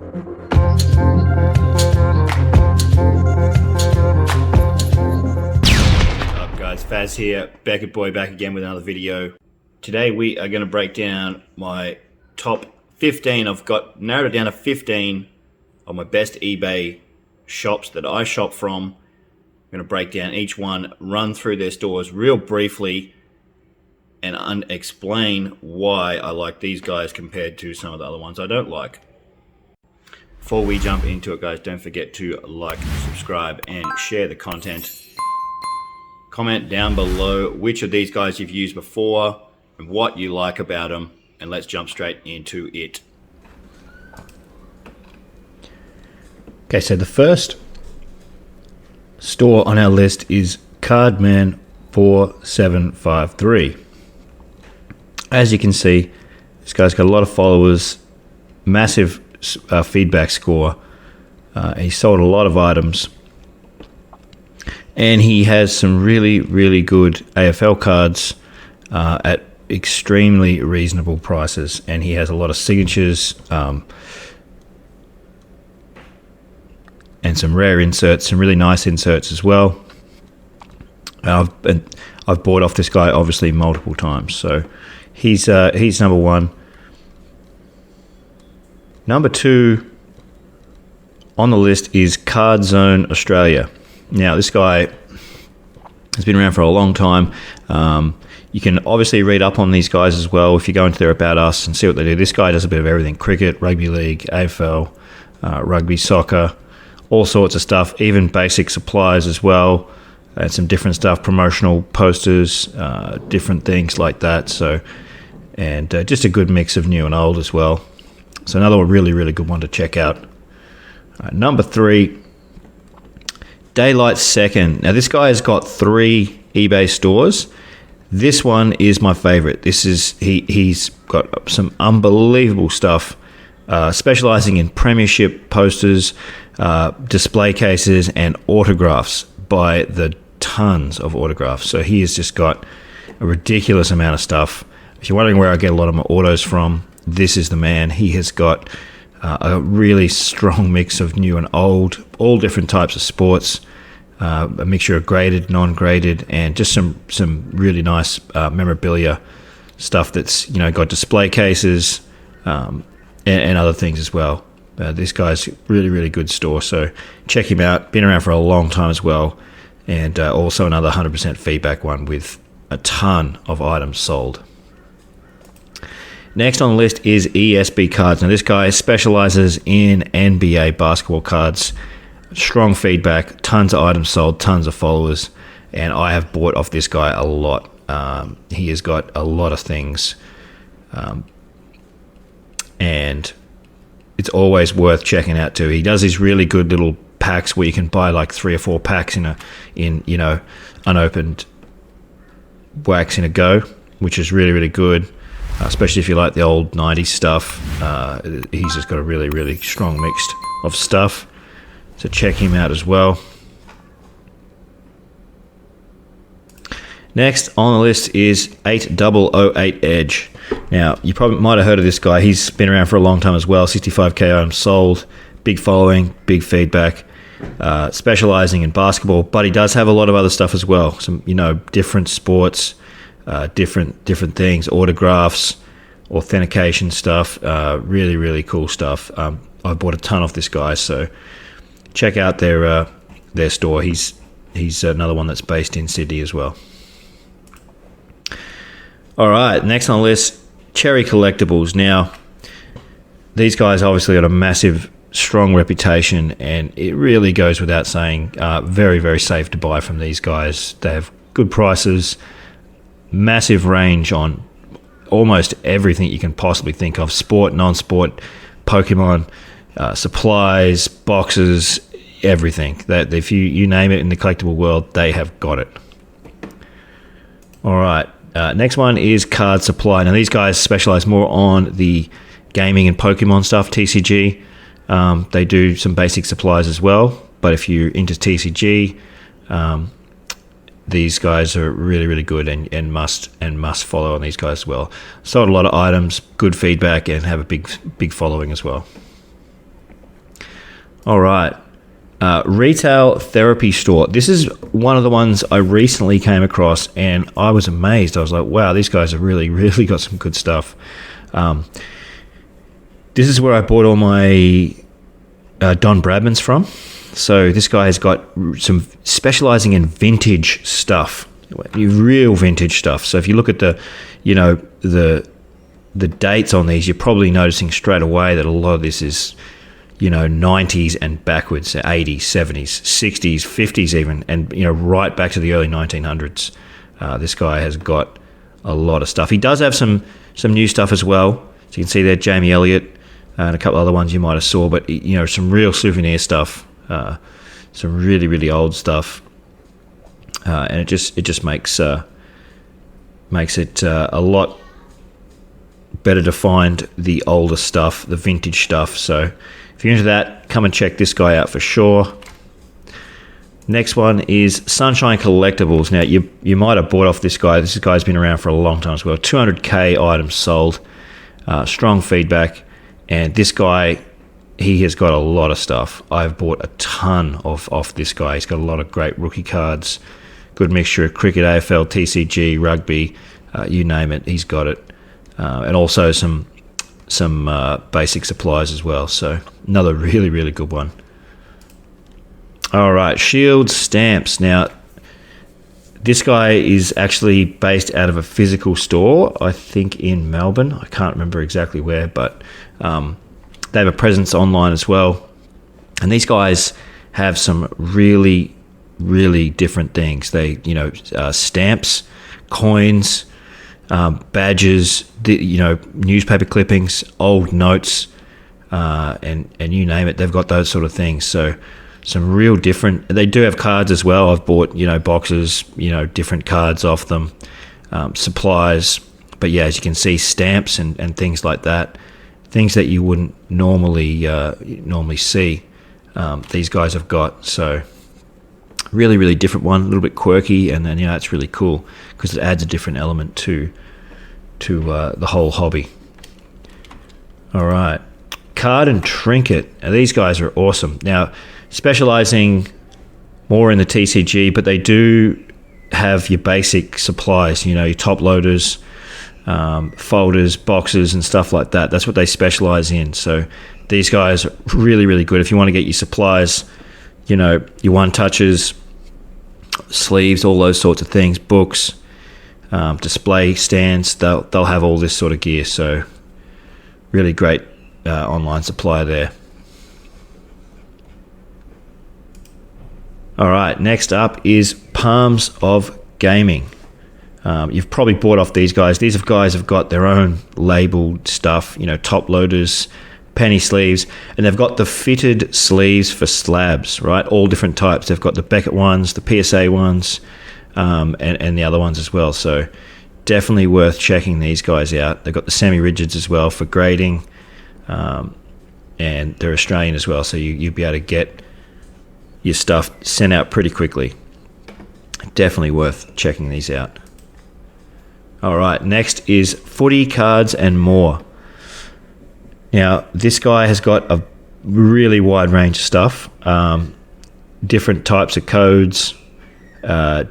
Up guys, Faz here, Beckett Boy back again with another video. Today we are going to break down my top 15. I've got narrowed it down to 15 of my best eBay shops that I shop from. I'm going to break down each one, run through their stores real briefly, and explain why I like these guys compared to some of the other ones I don't like. Before we jump into it, guys, don't forget to like, subscribe, and share the content. Comment down below which of these guys you've used before and what you like about them, and let's jump straight into it. Okay, so the first store on our list is Cardman 4753. As you can see, this guy's got a lot of followers, massive feedback score. He sold a lot of items, and he has some really good AFL cards at extremely reasonable prices, and he has a lot of signatures and some rare inserts, some really nice inserts as well. I've bought off this guy obviously multiple times, so he's number one. Number two on the list is Card Zone Australia. Now this guy has been around for a long time. You can obviously read up on these guys as well if you go into their About Us and see what they do. This guy does a bit of everything: cricket, rugby league, AFL, rugby, soccer, all sorts of stuff, even basic supplies as well, and some different stuff, promotional posters, different things like that. So, and just a good mix of new and old as well. So another really good one to check out. Number three, Daylight Second. Now this guy has got 3 eBay stores. This one is my favorite. This is he's got some unbelievable stuff, specializing in premiership posters, display cases, and autographs by the tons of autographs. So he has just got a ridiculous amount of stuff. If you're wondering where I get a lot of my autos from, this is the man. He has got a really strong mix of new and old, all different types of sports, a mixture of graded, non-graded, and just some really nice memorabilia stuff that's, you know, got display cases and other things as well. This guy's really good store, so check him out. Been around for a long time as well, and also another 100% feedback one with a ton of items sold. Next on the list is ESB Cards. Now this guy specializes in NBA basketball cards. Strong feedback, tons of items sold, tons of followers, and I have bought off this guy a lot. He has got a lot of things, and it's always worth checking out too. He does these really good little packs where you can buy like 3 or 4 packs in you know, unopened wax in a go, which is really good. Especially if you like the old 90s stuff. He's just got a really strong mix of stuff, so check him out as well. Next on the list is 8008 Edge. Now you probably might have heard of this guy. He's been around for a long time as well. 65k items sold, big following, big feedback, specializing in basketball, but he does have a lot of other stuff as well. Some, you know, different sports, different things, autographs, authentication stuff, really cool stuff. I bought a ton off this guy, so check out their store. He's another one that's based in Sydney as well. All right, next on the list, Cherry Collectibles. Now these guys obviously got a massive, strong reputation, and it really goes without saying, very safe to buy from these guys. They have good prices, massive range on almost everything you can possibly think of: sport, non-sport, Pokemon, supplies, boxes, everything. That if you name it in the collectible world, they have got it. All right, next one is Card Supply. Now these guys specialize more on the gaming and Pokemon stuff, TCG. They do some basic supplies as well, but if you're into TCG, these guys are really good and must follow on these guys as well. Sold a lot of items, good feedback, and have a big following as well. All right. Retail therapy store. This is one of the ones I recently came across, and I was amazed. I was like, wow, these guys have really, really got some good stuff. This is where I bought all my Don Bradmans from. So this guy has got some specializing in vintage stuff, real vintage stuff. So if you look at the dates on these, you're probably noticing straight away that a lot of this is 90s and backwards, 80s, 70s, 60s, 50s even, and right back to the early 1900s. This guy has got a lot of stuff. He does have some new stuff as well. So you can see there Jamie Elliott and a couple other ones you might have saw, but some real souvenir stuff, some really, really old stuff, and it just makes it a lot better to find the older stuff, the vintage stuff. So if you're into that, come and check this guy out for sure. Next one is Sunshine Collectibles. Now, you might have bought off this guy. This guy's been around for a long time as well. 200k items sold, strong feedback. And this guy, he has got a lot of stuff. I've bought a ton off this guy. He's got a lot of great rookie cards, good mixture of cricket, AFL, TCG, rugby, you name it, he's got it. And also some basic supplies as well. So another really, really good one. All right, Shield Stamps. Now, this guy is actually based out of a physical store, I think in Melbourne. I can't remember exactly where, but they have a presence online as well. And these guys have some really, really different things. They, stamps, coins, badges, newspaper clippings, old notes, and you name it. They've got those sort of things. So some real different. They do have cards as well. I've bought boxes, different cards off them, supplies. But yeah, as you can see, stamps and things like that, things that you wouldn't normally see. These guys have got. So really, really different one, a little bit quirky, and then it's really cool because it adds a different element to the whole hobby. All right, Card and Trinket. Now, these guys are awesome. Now, specializing more in the TCG, but they do have your basic supplies, your top loaders, folders, boxes, and stuff like that. That's what they specialize in. So these guys are really, really good. If you want to get your supplies, your one touches, sleeves, all those sorts of things, books, display stands, they'll have all this sort of gear. So really great online supplier there. All right, next up is Palms of Gaming. You've probably bought off these guys. These guys have got their own labeled stuff, top loaders, penny sleeves, and they've got the fitted sleeves for slabs, right? All different types. They've got the Beckett ones, the PSA ones, and the other ones as well. So definitely worth checking these guys out. They've got the semi-rigids as well for grading, and they're Australian as well, so you'll be able to get your stuff sent out pretty quickly. Definitely worth checking these out. All right, next is Footy Cards and More. Now, this guy has got a really wide range of stuff, different types of codes,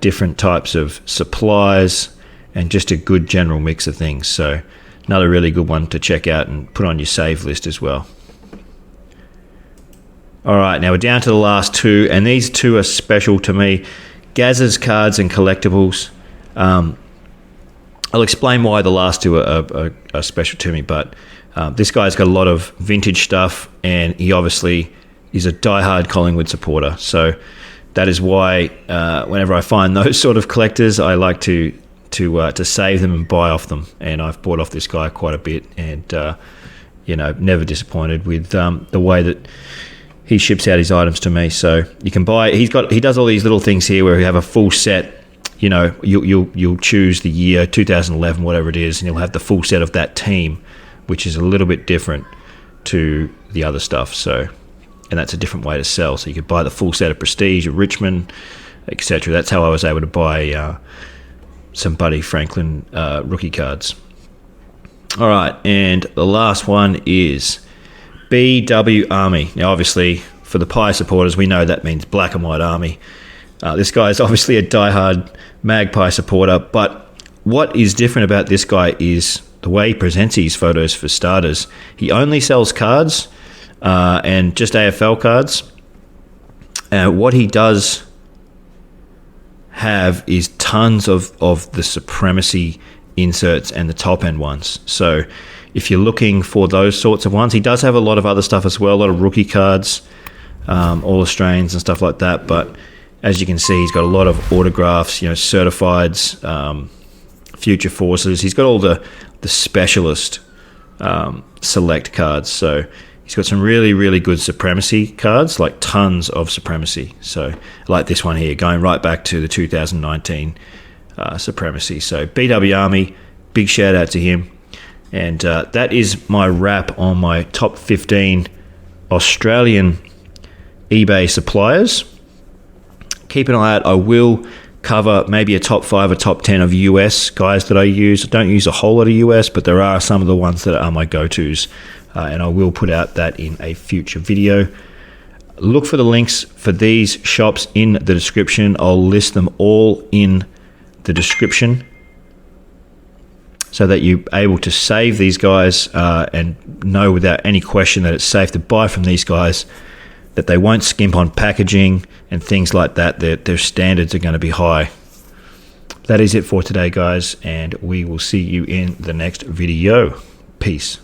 different types of supplies, and just a good general mix of things. So another really good one to check out and put on your save list as well. All right, now we're down to the last two, and these two are special to me. Gaz's Cards and Collectibles. I'll explain why the last two are special to me, but this guy's got a lot of vintage stuff, and he obviously is a diehard Collingwood supporter. So that is why whenever I find those sort of collectors, I like to save them and buy off them. And I've bought off this guy quite a bit, and never disappointed with the way that he ships out his items to me. So you can buy. He does all these little things here where you have a full set. You'll choose the year 2011, whatever it is, and you'll have the full set of that team, which is a little bit different to the other stuff. So, and that's a different way to sell. So you could buy the full set of Prestige, of Richmond, etc. That's how I was able to buy some Buddy Franklin rookie cards. All right, and the last one is BW Army. Now, obviously, for the Pi supporters, we know that means Black and White Army. This guy is obviously a diehard Magpie supporter, but what is different about this guy is the way he presents his photos. For starters, he only sells cards and just AFL cards. What he does have is tons of the Supremacy inserts and the top end ones. So if you're looking for those sorts of ones, he does have a lot of other stuff as well, a lot of rookie cards, all Australians and stuff like that. But as you can see, he's got a lot of autographs, certifieds, future forces. He's got all the specialist select cards. So he's got some really, really good Supremacy cards, like tons of Supremacy. So like this one here, going right back to the 2019 Supremacy. So BW Army, big shout out to him. And that is my wrap on my top 15 Australian eBay suppliers. Keep an eye out. I will cover maybe a top 5 or top 10 of US guys that I use. I don't use a whole lot of US, but there are some of the ones that are my go-tos. And I will put out that in a future video. Look for the links for these shops in the description. I'll list them all in the description so that you're able to save these guys and know without any question that it's safe to buy from these guys, that they won't skimp on packaging and things like that. Their standards are going to be high. That is it for today, guys, and we will see you in the next video. Peace.